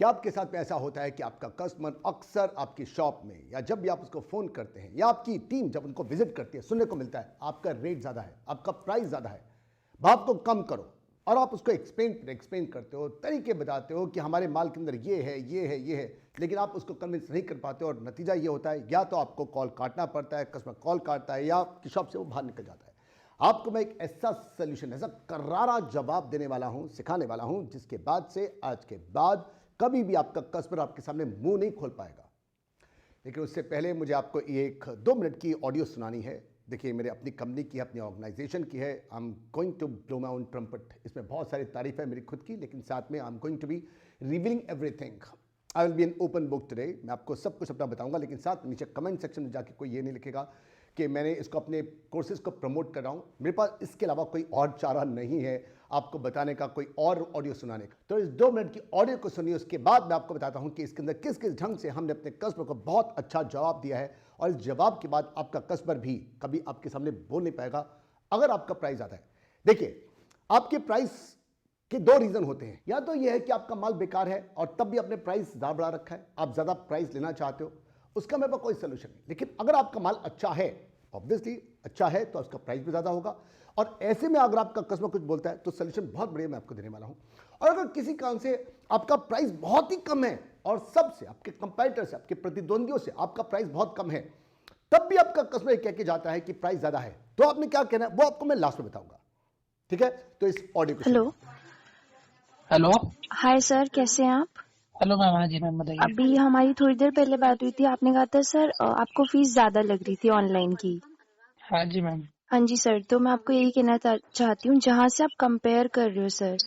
क्या आपके साथ में ऐसा होता है कि आपका कस्टमर अक्सर आपकी शॉप में या जब भी आप उसको फ़ोन करते हैं या आपकी टीम जब उनको विजिट करती है, सुनने को मिलता है आपका रेट ज़्यादा है, आपका प्राइस ज़्यादा है, भाव को कम करो, और आप उसको एक्सप्लेन करते हो, तरीके बताते हो कि हमारे माल के अंदर ये है, ये है, ये है, लेकिन आप उसको कन्विंस नहीं कर पाते और नतीजा ये होता है या तो आपको कॉल काटना पड़ता है, कस्टमर कॉल काटता है या आपकी शॉप से वो बाहर निकल जाता है। आपको मैं एक ऐसा सोल्यूशन, ऐसा करारा जवाब देने वाला हूं, सिखाने वाला हूं, जिसके बाद से आज के बाद कभी भी आपका कस्टमर आपके सामने मुंह नहीं खोल पाएगा। लेकिन उससे पहले मुझे आपको एक 2 मिनट की ऑडियो सुनानी है। देखिए, मेरे अपनी कंपनी की है, अपनी ऑर्गेनाइजेशन की है। I am going to blow my own trumpet. इसमें बहुत सारी तारीफ है मेरी खुद की, लेकिन साथ में I am going to be revealing everything. I will be an open book today. मैं आपको सब कुछ अपना बताऊंगा, लेकिन साथ नीचे कमेंट सेक्शन में जाके कोई ये नहीं लिखेगा कि मैंने इसको अपने कोर्सेज को प्रमोट कर रहा हूँ। मेरे पास इसके अलावा कोई और चारा नहीं है आपको बताने का, कोई और ऑडियो सुनाने का। तो इस 2 मिनट की ऑडियो को सुनिए, उसके बाद मैं आपको बताता हूँ कि इसके अंदर किस किस ढंग से हमने अपने कस्टमर को बहुत अच्छा जवाब दिया है, और इस जवाब के बाद आपका कस्टमर भी कभी आपके सामने बोल नहीं पाएगा अगर आपका प्राइस ज़्यादा है। देखिए, आपके प्राइस के 2 रीज़न होते हैं। या तो यह है कि आपका माल बेकार है और तब भी आपने प्राइस ज़्यादा बढ़ा रखा है, आप ज़्यादा प्राइस लेना चाहते हो, उसका मेरे पास कोई सोल्यूशन नहीं। लेकिन अगर आपका माल अच्छा है, ऑब्वियसली अच्छा है, तो उसका प्राइस भी ज़्यादा होगा, और ऐसे में अगर आपका कस्टमर कुछ बोलता है तो सोल्यूशन बहुत बढ़िया मैं आपको देने वाला हूं। और अगर किसी कारण से आपका प्राइस बहुत ही कम है और सबसे, आपके कंपैरेटर से, आपके प्रतिद्वंदियों से आपका प्राइस बहुत कम है, तब भी आपका कस्टमर कह के जाता है कि प्राइस ज़्यादा है, तो आपने क्या कहना है वो आपको मैं लास्ट में बताऊंगा। ठीक है, तो इस ऑडियो को हेलो हेलो हाय सर, कैसे हैं आप? Hello ma'am. हाँ जी मैम, बताइए। अभी हमारी थोड़ी देर पहले बात हुई थी, आपने कहा था सर आपको फीस ज्यादा लग रही थी ऑनलाइन की। हाँ जी मैम। हाँ जी सर, तो मैं आपको यही कहना चाहती हूँ, जहाँ से आप कंपेयर कर रहे हो सर,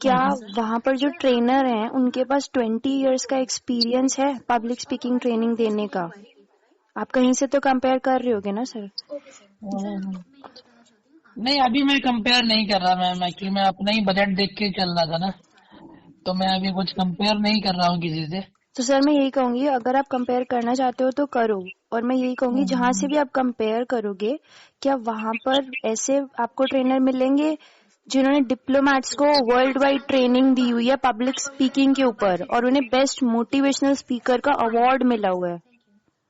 क्या वहाँ पर जो ट्रेनर हैं उनके पास 20 इयर्स का एक्सपीरियंस है पब्लिक स्पीकिंग ट्रेनिंग देने का? आप कहीं से तो कंपेयर कर रहे होगे ना सर? नहीं, अभी मैं कंपेयर नहीं कर रहा मैम। एक्चुअली मैं अपना ही बजट देख के चल रहा था ना, तो मैं अभी कुछ कंपेयर नहीं कर रहा हूँ किसी से। तो सर मैं यही कहूंगी, अगर आप कंपेयर करना चाहते हो तो करो, और मैं यही कहूंगी जहाँ से भी आप कंपेयर करोगे, क्या वहाँ पर ऐसे आपको ट्रेनर मिलेंगे जिन्होंने डिप्लोमैट्स को वर्ल्ड वाइड ट्रेनिंग दी हुई है पब्लिक स्पीकिंग के ऊपर, और उन्हें बेस्ट मोटिवेशनल स्पीकर का अवार्ड मिला हुआ है।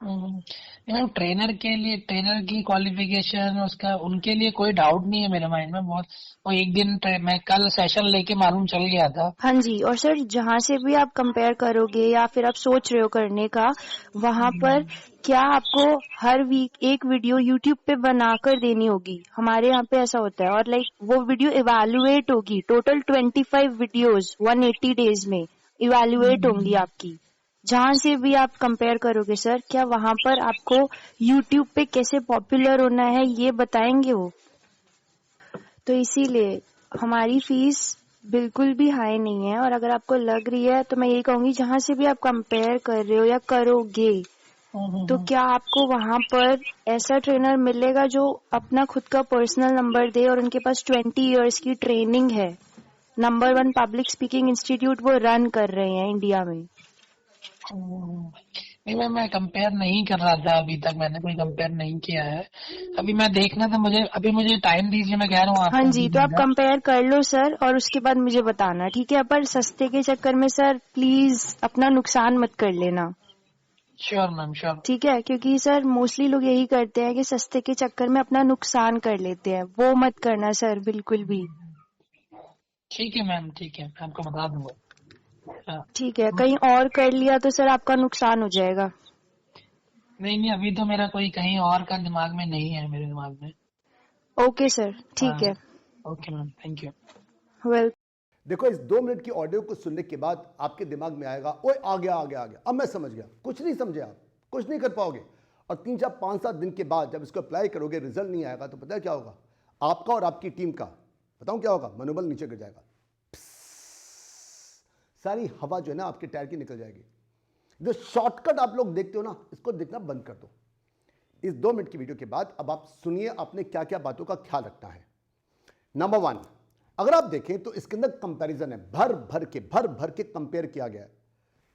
मैम, ट्रेनर के लिए, ट्रेनर की क्वालिफिकेशन, उसका उनके लिए कोई डाउट नहीं है मेरे माइंड में। बहुत वो एक दिन मैं कल सेशन लेके मालूम चल गया था। हाँ जी, और सर जहाँ से भी आप कंपेयर करोगे या फिर आप सोच रहे हो करने का, वहाँ पर क्या आपको हर वीक एक वीडियो यूट्यूब पे बनाकर देनी होगी। हमारे यहाँ पे ऐसा होता है, और वो वीडियो इवैल्यूएट होगी। टोटल 25 वीडियोस 180 डेज में इवैल्यूएट होंगी आपकी। जहाँ से भी आप कंपेयर करोगे सर, क्या वहाँ पर आपको यूट्यूब पे कैसे पॉपुलर होना है ये बताएंगे वो। तो इसीलिए हमारी फीस बिल्कुल भी हाई नहीं है, और अगर आपको लग रही है तो मैं यही कहूंगी, जहाँ से भी आप कंपेयर कर रहे हो या करोगे, तो क्या आपको वहाँ पर ऐसा ट्रेनर मिलेगा जो अपना खुद का पर्सनल नंबर दे, और उनके पास 20 इयर्स की ट्रेनिंग है, नंबर 1 पब्लिक स्पीकिंग इंस्टीट्यूट वो रन कर रहे हैं इंडिया में। नहीं मैम, मैं कंपेयर नहीं कर रहा था। अभी तक मैंने कोई कंपेयर नहीं किया है। अभी मैं देखना था, मुझे टाइम दीजिए। मैं कह रहा हूँ हाँ आपको जी, तो आप दीजिएगा। कंपेयर कर लो सर, और उसके बाद मुझे बताना, ठीक है? पर सस्ते के चक्कर में सर प्लीज अपना नुकसान मत कर लेना। Sure ma'am, sure. ठीक है, क्योंकि सर मोस्टली लोग यही करते हैं कि सस्ते के चक्कर में अपना नुकसान कर लेते हैं, वो मत करना सर बिल्कुल भी। ठीक है मैम, ठीक है, मैं आपको बता दूंगा। ठीक है, कहीं और कर लिया तो सर आपका नुकसान हो जाएगा। नहीं नहीं, अभी तो मेरा कोई कहीं और का दिमाग में नहीं है, मेरे दिमाग में। ओके सर, ठीक है। Okay ma'am, thank you. Well, देखो, इस 2 मिनट की ऑडियो को सुनने के बाद आपके दिमाग में आएगा, ओए आ गया आ गया आ गया, अब मैं समझ गया। कुछ नहीं समझे आप, कुछ नहीं कर पाओगे। और 3 4 5 7 दिन के बाद जब इसको अप्लाई करोगे, रिजल्ट नहीं आएगा, तो पता है क्या होगा? आपका और आपकी टीम का, बताऊं क्या होगा? मनोबल नीचे गिर जाएगा। सारी हवा जो है ना आपके टायर की निकल जाएगी। जो शॉर्टकट आप लोग देखते हो ना, इसको देखना बंद कर दो। इस 2 मिनट की वीडियो के बाद अब आप सुनिए आपने क्या क्या बातों का ख्याल रखना है। नंबर 1, अगर आप देखें तो इसके अंदर कंपैरिजन है, भर भर के कंपेयर किया गया है।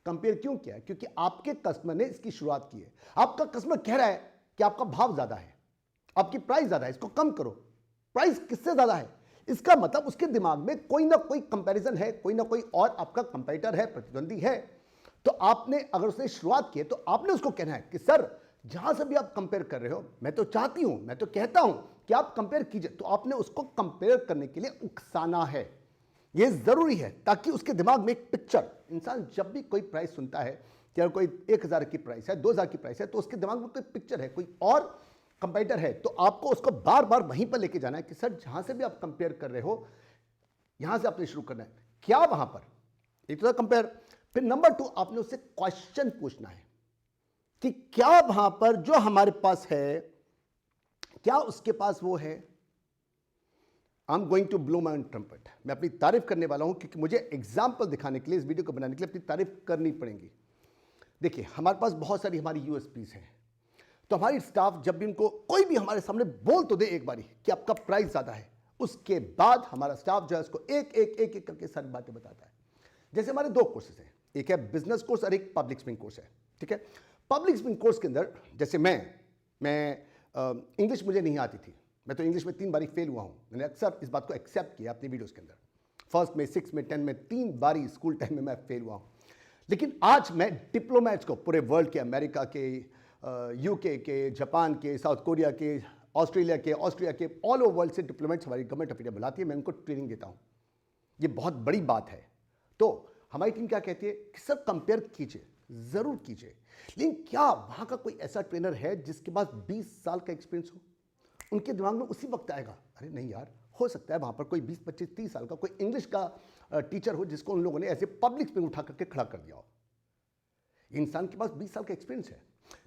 कंपेयर क्यों किया है? क्योंकि आपके कस्टमर ने इसकी शुरुआत की है। आपका कस्टमर कह रहा है कि आपका भाव ज्यादा है, आपकी प्राइस ज्यादा है, इसको कम करो। प्राइस किससे ज्यादा है? इसका मतलब उसके दिमाग में कोई ना कोई कंपैरिजन है, कोई ना कोई और आपका कंपेटिटर है, प्रतिद्वंदी है। तो आपने, अगर उसने शुरुआत की है, तो आपने उसको कहना है कि सर जहां से भी आप कंपेयर कर रहे हो, मैं तो चाहती हूं, मैं तो कहता हूं कि आप कंपेयर कीजिए। तो आपने उसको कंपेयर करने के लिए उकसाना है, यह जरूरी है, ताकि उसके दिमाग में एक पिक्चर, इंसान जब भी कोई प्राइस सुनता है कि अगर कोई 1000 की प्राइस है, 2000 की प्राइस है, तो उसके दिमाग में कोई पिक्चर है, कोई और कंपेटिटर है। तो आपको उसको बार बार वहीं पर लेके जाना है कि सर जहां से भी आप कंपेयर कर रहे हो, यहां से आपने शुरू करना है, क्या वहां पर, एक तो कंपेयर। फिर नंबर 2, आपने उससे क्वेश्चन पूछना है कि क्या वहां पर जो हमारे पास है, क्या उसके पास वो है। I am going to blow my trumpet, मैं अपनी तारीफ करने वाला हूं, क्योंकि मुझे एग्जाम्पल दिखाने के लिए, इस वीडियो को बनाने के लिए अपनी तारीफ करनी पड़ेगी। देखिए, हमारे पास बहुत सारी हमारी यूएसपीज हैं, तो हमारी स्टाफ जब भी उनको कोई भी हमारे सामने बोल तो दे एक बारी कि आपका प्राइस ज्यादा है, उसके बाद हमारा स्टाफ जो है उसको एक एक एक एक करके सारी बातें बताता है। जैसे हमारे 2 कोर्सेज हैं, एक है बिजनेस कोर्स और एक पब्लिक स्पीकिंग कोर्स है, ठीक है। पब्लिक स्पीकिंग कोर्स के अंदर, जैसे मैं इंग्लिश मुझे नहीं आती थी, मैं तो इंग्लिश में 3 बारी फेल हुआ हूं। मैंने अक्सर इस बात को एक्सेप्ट किया अपनी वीडियोस के अंदर, फर्स्ट में, 6 में, 10 में, 3 बारी स्कूल टाइम में मैं फेल हुआ हूं। लेकिन आज मैं डिप्लोमेट्स को पूरे वर्ल्ड के, अमेरिका के, यूके के, जापान के, साउथ कोरिया के, ऑस्ट्रेलिया के, ऑस्ट्रिया के, ऑल ओवर वर्ल्ड से डिप्लोमेट्स हमारी गवर्नमेंट ऑफ इंडिया बुलाती है, मैं उनको ट्रेनिंग देता हूं। ये बहुत बड़ी बात है। तो हमारी टीम क्या कहती है कि सर कंपेयर कीजिए, जरूर कीजिए, लेकिन क्या वहां का कोई ऐसा ट्रेनर है जिसके पास 20 साल का एक्सपीरियंस हो। उनके दिमाग में उसी वक्त आएगा, अरे नहीं यार, हो सकता है वहां पर कोई 20, 25, 30 साल का कोई इंग्लिश का टीचर हो, जिसको उन लोगों ने ऐसे पब्लिक स्पीकिंग उठा करके खड़ा कर दिया हो। इंसान के पास 20 साल का एक्सपीरियंस है।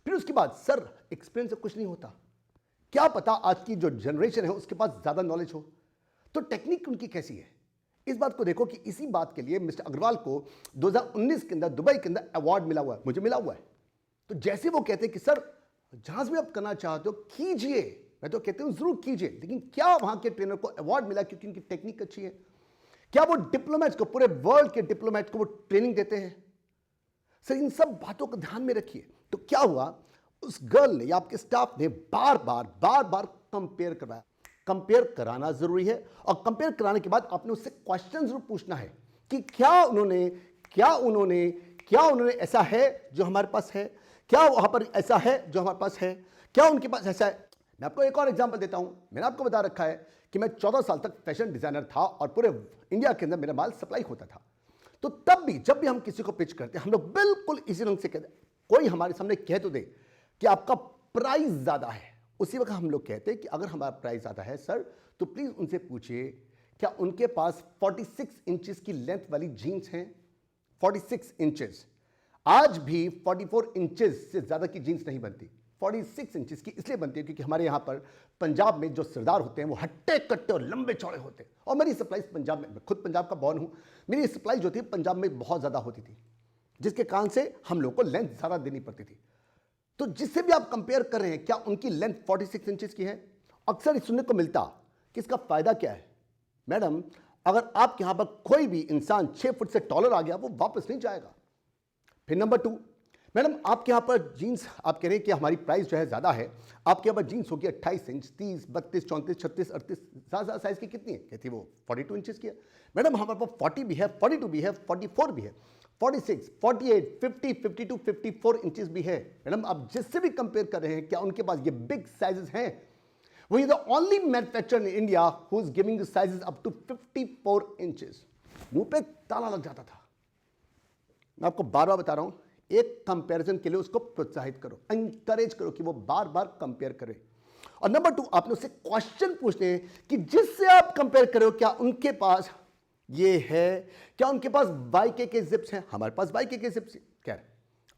फिर उसके बाद सर एक्सपीरियंस से कुछ नहीं होता, क्या पता आज की जो जनरेशन है उसके पास ज्यादा नॉलेज हो। तो टेक्निक उनकी कैसी है, इस बात को देखो कि इसी बात के लिए मिस्टर अग्रवाल को 2019 के अंदर दुबई के अंदर अवार्ड मिला हुआ है, मुझे मिला हुआ है। तो जैसे वो कहते हैं कि सर जहां से भी आप करना चाहते हो कीजिए, मैं तो कहते हूं जरूर कीजिए, लेकिन क्या वहां के ट्रेनर को अवार्ड मिला क्योंकि उनकी टेक्निक अच्छी है? क्या वो डिप्लोमेट्स को, पूरे वर्ल्ड के डिप्लोमेट्स को वो ट्रेनिंग देते हैं? सर इन सब बातों को ध्यान में रखिए। तो क्या हुआ, उस गर्ल ने या आपके स्टाफ ने बार बार कंपेयर करवाया। कंपेयर कराना जरूरी है, और कंपेयर कराने के बाद आपने उससे क्वेश्चन जरूर पूछना है कि क्या उन्होंने ऐसा है जो हमारे पास है, क्या वहां पर ऐसा है जो हमारे पास है, क्या उनके पास ऐसा है। मैं आपको एक और एग्जांपल देता हूं। मैंने आपको बता रखा है कि मैं 14 साल तक फैशन डिजाइनर था और पूरे इंडिया के अंदर मेरा माल सप्लाई होता था। तो तब भी जब भी हम किसी को पिच करते हैं, हम लोग बिल्कुल इसी रंग से कहते हैं, कोई हमारे सामने कह तो दे कि आपका प्राइस ज्यादा है, उसी वक्त हम लोग कहते हैं कि अगर हमारा प्राइस ज्यादा है सर, तो प्लीज उनसे पूछिए क्या उनके पास 46 इंचेस की लेंथ वाली जीन्स हैं। 46 इंचेस, आज भी 44 इंचेस से ज्यादा की जीन्स नहीं बनती। 46 इंचेस की इसलिए बनती है क्योंकि हमारे यहां पर पंजाब में जो सरदार होते हैं वो हट्टे कट्टे और लंबे चौड़े होते हैं, और मेरी सप्लाई पंजाब में, मैं खुद पंजाब का बॉर्न हूं, मेरी सप्लाई जो थी पंजाब में बहुत ज्यादा होती थी, जिसके कारण से हम लोग को लेंथ ज्यादा देनी पड़ती थी। तो जिससे भी आप कंपेयर कर रहे हैं, क्या उनकी लेंथ 46 इंचेस की है? अक्सर सुनने को मिलता कि इसका फायदा क्या है। मैडम, अगर आपके यहां पर कोई भी इंसान 6 फुट से टॉलर आ गया, वो वापस नहीं जाएगा। फिर नंबर 2, मैडम आपके यहां पर जीन्स, आप कह रहे हैं कि हमारी प्राइस जो है ज्यादा है, आपके यहां पर जीन्स होगी 28 इंच, 30, 32, 34, 36, 38, ज्यादा साइज की कितनी है? कहती है वो 42 इंचेस की है। मैडम हमारे पास 40 भी है, 42 भी है, 44 भी है, 46, 48, 50, 52, 54 इंचेस भी है। मैडम आप जिससे भी कंपेयर कर रहे हैं, क्या उनके पास ये बिग साइजेस हैं? We are the only manufacturer in India who is giving the sizes up to 54 inches. मुंह पे ताला लग जाता था। मैं आपको बार बार बता रहा हूं, एक कंपैरिजन के लिए उसको प्रोत्साहित करो, एनकरेज करो कि वो बार बार कंपेयर करे। और नंबर 2, आपने उससे क्वेश्चन पूछने हैं कि जिससे आप कंपेयर करो, क्या उनके पास ये है, क्या उनके पास वाईके के जिप्स हैं? हमारे पास वाईके के जिप्स, क्या है,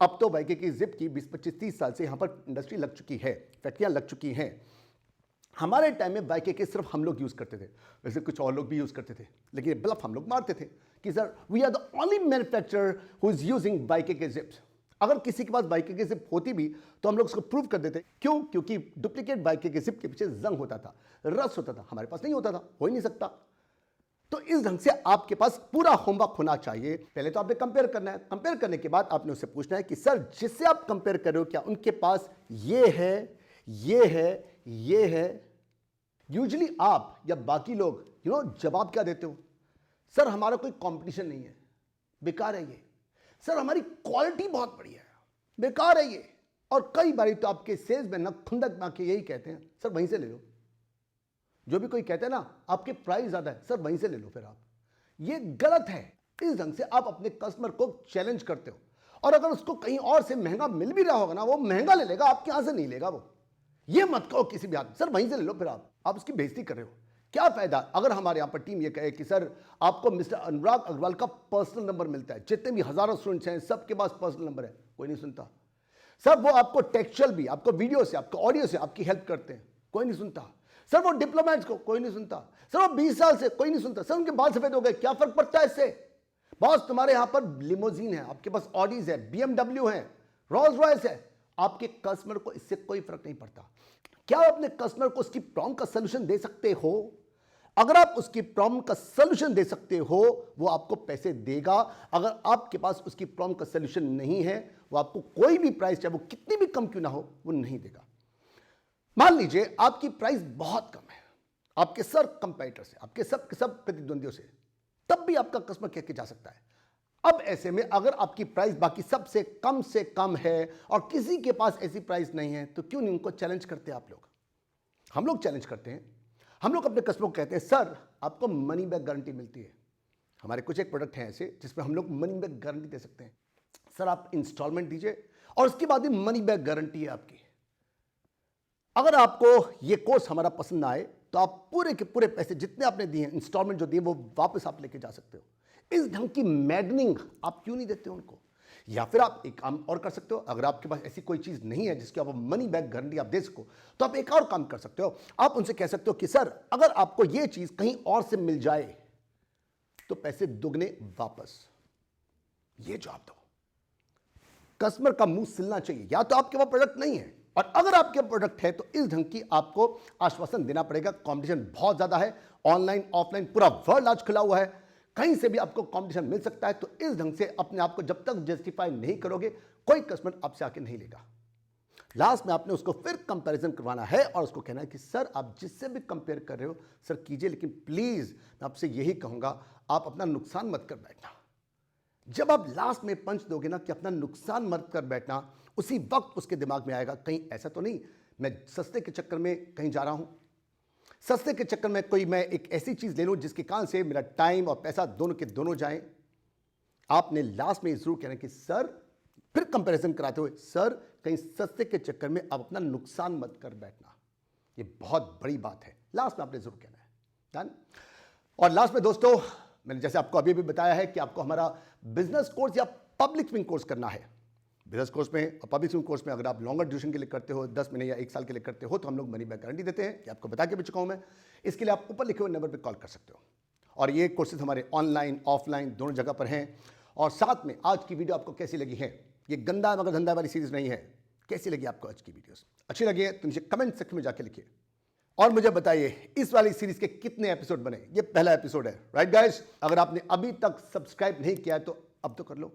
अब तो वाईके की जिप की 20, 25, 30 साल से यहां पर इंडस्ट्री लग चुकी है, फैक्ट्रियां लग चुकी हैं। हमारे टाइम में वाईके के सिर्फ हम लोग यूज करते थे, वैसे कुछ और लोग भी यूज करते थे, लेकिन ब्लफ हम लोग मारते थे कि sir we are the only manufacturer who is using YKK zips. अगर किसी के पास वाईके के जिप होती भी तो हम लोग उसको प्रूव कर देते। क्यों? क्योंकि डुप्लीकेट वाईके के जिप के पीछे जंग होता था, रस होता था, हमारे पास नहीं होता था, हो ही नहीं सकता। तो इस ढंग से आपके पास पूरा होमवर्क होना चाहिए। पहले तो आपने कंपेयर करना है, कंपेयर करने के बाद आपने उससे पूछना है कि सर जिससे आप कंपेयर कर रहे हो, क्या उनके पास ये है, ये है, ये है, यूजुअली आप या बाकी लोग जवाब क्या देते हो? सर हमारा कोई कंपटीशन नहीं है, बेकार है ये। सर हमारी क्वालिटी बहुत बढ़िया है, बेकार है ये। और कई बार तो आपके सेल्स में खुंदक मार के यही कहते हैं, सर वहीं से ले लो। जो भी कोई कहते हैं ना आपके प्राइस ज्यादा है, सर वहीं से ले लो फिर आप। ये गलत है। इस ढंग से आप अपने कस्टमर को चैलेंज करते हो, और अगर उसको कहीं और से महंगा मिल भी रहा होगा ना, वो महंगा ले लेगा, आपके यहां से नहीं लेगा वो। ये मत कहो किसी भी आदमी, सर वहीं से ले लो फिर आप उसकी बेइज्जती कर रहे हो। क्या फायदा अगर हमारे यहां पर टीम ये कहे कि सर आपको मिस्टर अनुराग अग्रवाल का पर्सनल नंबर मिलता है, जितने भी हजारों स्टूडेंट्स हैं सबके पास पर्सनल नंबर है, कोई नहीं सुनता। सर वो आपको टेक्सचुअल भी, आपको वीडियो से, आपको ऑडियो से आपकी हेल्प करते हैं, कोई नहीं सुनता। सर वो डिप्लोमेट्स को कोई नहीं सुनता। सर वो 20 साल से, कोई नहीं सुनता। सर उनके बाल सफेद हो गए, क्या फर्क पड़ता है इससे? बॉस तुम्हारे यहां पर लिमोजीन है, आपके पास ऑडीज है, BMW है, रोल्स रॉयस है, आपके कस्टमर को इससे कोई फर्क नहीं पड़ता। क्या आप अपने कस्टमर को उसकी प्रॉब्लम का सलूशन दे सकते हो? अगर आप उसकी प्रॉब्लम का सलूशन दे सकते हो, वो आपको पैसे देगा। अगर आपके पास उसकी प्रॉब्लम का सलूशन नहीं है, वो आपको कोई भी प्राइस, चाहे वो कितनी भी कम क्यों ना हो, वो नहीं देगा। मान लीजिए आपकी प्राइस बहुत कम है आपके सब कंपेटिटर से, आपके सब प्रतिद्वंदियों से, तब भी आपका कस्टमर कह के जा सकता है। अब ऐसे में अगर आपकी प्राइस बाकी सबसे कम है और किसी के पास ऐसी प्राइस नहीं है, तो क्यों नहीं उनको चैलेंज करते आप लोग? हम लोग चैलेंज करते हैं। हम लोग अपने कस्टमर को कहते हैं सर आपको मनी बैक गारंटी मिलती है। हमारे कुछ एक प्रोडक्ट हैं ऐसे जिसमें हम लोग मनी बैक गारंटी दे सकते हैं। सर आप इंस्टॉलमेंट दीजिए और उसके बाद ही मनी बैक गारंटी है आपकी। अगर आपको ये कोर्स हमारा पसंद ना आए तो आप पूरे के पूरे पैसे जितने आपने दिए, इंस्टॉलमेंट जो दिए, वो वापस आप लेके जा सकते हो। इस ढंग की मैडनिंग आप क्यों नहीं देते उनको? या फिर आप एक काम और कर सकते हो, अगर आपके पास ऐसी कोई चीज नहीं है जिसकी आप मनी बैक गारंटी आप दे सको, तो आप एक और काम कर सकते हो। आप उनसे कह सकते हो कि सर अगर आपको ये चीज कहीं और से मिल जाए तो पैसे दुगने वापस। ये जवाब दो। कस्टमर का मुंह सिलना चाहिए। या तो आपके पास प्रोडक्ट नहीं है, और अगर आपके प्रोडक्ट है तो इस ढंग की आपको आश्वासन देना पड़ेगा। कंपटीशन बहुत ज्यादा है, ऑनलाइन ऑफलाइन पूरा वर्ल्ड आज खुला हुआ है, कहीं से भी आपको कंपटीशन मिल सकता है। तो इस ढंग से अपने आप को जब तक जस्टिफाई नहीं करोगे, कोई कस्टमर आपसे आके नहीं लेगा। लास्ट में आपने उसको फिर कंपैरिजन करवाना है और उसको कहना है कि सर आप जिससे भी कंपेयर कर रहे हो सर कीजिए, लेकिन प्लीज मैं आपसे यही कहूंगा आप अपना नुकसान मत कर बैठना। जब आप लास्ट में पंच दोगे ना कि अपना नुकसान मत कर बैठना, उसी वक्त उसके दिमाग में आएगा कहीं ऐसा तो नहीं मैं सस्ते के चक्कर में कहीं जा रहा हूं, सस्ते के चक्कर में कोई मैं एक ऐसी चीज ले लूं जिसके कारण से मेरा टाइम और पैसा दोनों के दोनों जाएं। आपने लास्ट में जरूर कहना कि सर, फिर कंपैरिजन कराते हुए, सर कहीं सस्ते के चक्कर में आप अपना नुकसान मत कर बैठना। ये बहुत बड़ी बात है, लास्ट में आपने जरूर कहना है। डन। और लास्ट में दोस्तों, मैंने जैसे आपको अभी भी बताया है कि आपको हमारा बिजनेस कोर्स या पब्लिक स्पीकिंग कोर्स करना है। बिजनेस कोर्स में और पब्लिक स्पीकिंग कोर्स में अगर आप लॉन्गर ड्यूरेशन के लिए करते हो, 10 महीने या 1 साल के लिए करते हो, तो हम लोग मनी बैक गारंटी देते हैं। ये आपको बता के भी चुका हूं मैं। इसके लिए आप ऊपर लिखे हुए नंबर पर कॉल कर सकते हो। और ये कोर्सेज हमारे ऑनलाइन ऑफलाइन दोनों जगह पर हैं। और साथ में आज की वीडियो आपको कैसी लगी है? ये गंदा मगर धंधा वाली सीरीज नहीं है। कैसी लगी आपको आज की वीडियोस? अच्छी लगी है तो नीचे कमेंट सेक्शन में जाके लिखिए और मुझे बताइए इस वाली सीरीज के कितने एपिसोड बने। ये पहला एपिसोड है, राइट गाइस? अगर आपने अभी तक सब्सक्राइब नहीं किया है तो अब तो कर लो,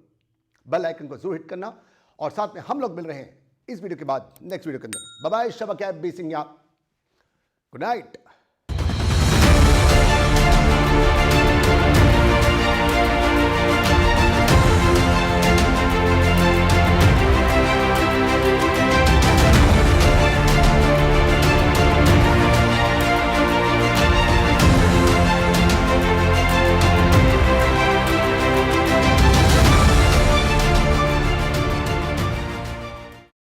बेल आइकन को जरूर हिट करना। और साथ में हम लोग मिल रहे हैं इस वीडियो के बाद नेक्स्ट वीडियो के अंदर। बाय बाय, शबा कैब बी सिंह, गुड नाइट।